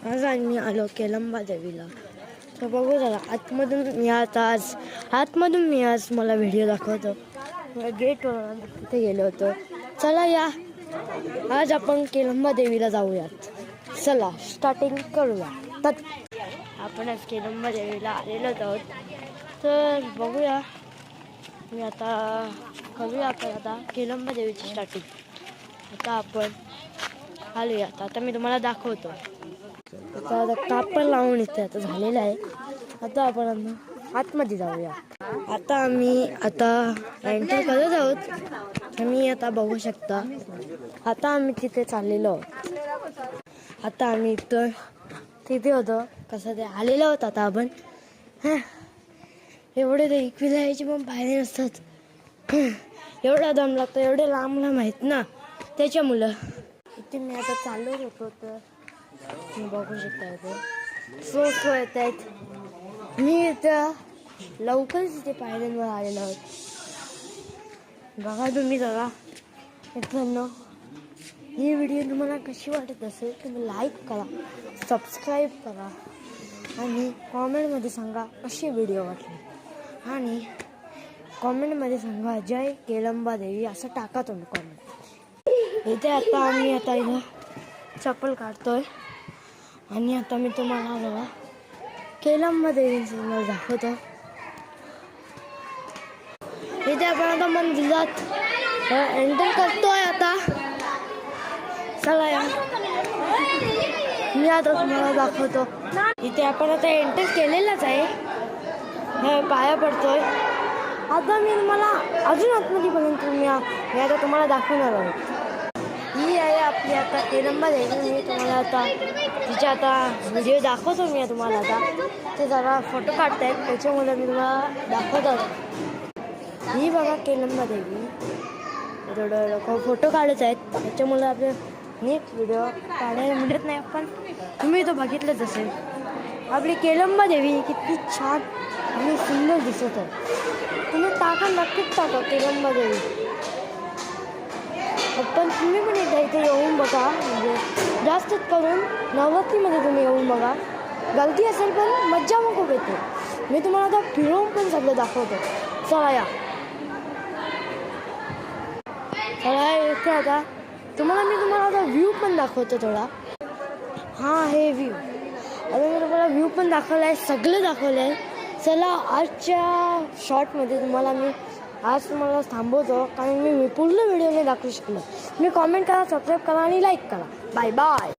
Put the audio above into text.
आज मी आलो केलंबा देवीला. तर बघू जरा आतमधून मी आज मला व्हिडिओ दाखवतो. गेटवर तिथे गेलो होतो. चला या, आज आपण केलंबा देवीला जाऊयात. चला स्टार्टिंग करूया. तर आपण आज केलंबा देवीला आलेलो आहोत. तर बघूया, मी आता करूया आपण आता केलंबा देवीची स्टार्टिंग. आता आपण आलूया. आता मी तुम्हाला दाखवतो. आता कापड लावून इथे आता झालेलं आहे. आता आपण आतमध्ये जाऊया. आता आम्ही एंटर करत आहोत. तुम्ही आता बघू शकता. आता आम्ही तिथे चाललेलो आहोत. आता आम्ही तिथे होतो. कसं ते आलेलो आहोत. आता आपण एवढे ते एकवीला यायचे पण पायरे नसतात. एवढा दम लागतो, एवढे लांब आहेत ना, त्याच्यामुळं इथे मी आता चाललो होतो. तर तुम्ही बघू शकता इथे सो येत आहेत. मी इथं लवकरच इथे पायऱ्यांवर आलेलो आहोत. बघा तुम्ही जरा मित्रांनो, ही व्हिडिओ तुम्हाला कशी वाटत असेल तुम्ही लाईक करा, सबस्क्राईब करा आणि कॉमेंटमध्ये सांगा कशी व्हिडिओ वाटली. आणि कॉमेंटमध्ये सांगा जय केलंबा देवी असं टाका तुम्ही कॉमेंट. इथे आम्ही इथं चप्पल काढतोय. आणि आता मी तुम्हाला बघा केलंबा देवीचं दाखवतो. इथे आपण आता मंदिरात एंटर करतोय. आता चला या, मी आता तुम्हाला दाखवतो. इथे आपण आता एंटर केलेलाच आहे. पाया पडतोय. आता मी तुम्हाला अजून आतमध्ये पर्यंत मी आता तुम्हाला दाखवणार आहोत. ही आहे आपली आता केलंबा देवी. मी तुम्हाला आता तिचे आता व्हिडिओ दाखवतो. मी तुम्हाला आता ते जरा फोटो काढतायत, त्याच्यामुळे मी तुम्हाला दाखवतो. ही बघा केलंबा देवी. थोडं लोक फोटो काढत आहेत, त्याच्यामुळे आपले नीट व्हिडिओ काढायला मिळत नाही. पण तुम्ही तो बघितलंच असेल. आपली केलंबा देवी किती छान आणि सुंदर दिसत आहे. तुम्ही नक्कीच टाका केलंबा देवी. पण तुम्ही पण एकदा इथे येऊन बघा. म्हणजे जास्त करून नवरात्रीमध्ये तुम्ही येऊन बघा. गलती असेल पण मज्जा मग खूप येते. मी तुम्हाला आता फिरवून पण सगळं दाखवतो. चला या, येते आता मी तुम्हाला आता व्ह्यू पण दाखवतो थोडा. हे व्ह्यू आता मी तुम्हाला व्ह्यू पण दाखवला आहे, सगळं दाखवलं आहे. चला आजच्या शॉर्टमध्ये मी तुम्हाला थांबवतो, कारण मी पूर्ण व्हिडिओ नाही दाखवू शकलो. मी कॉमेंट करा, सबस्क्राईब करा आणि लाईक करा. Bye bye.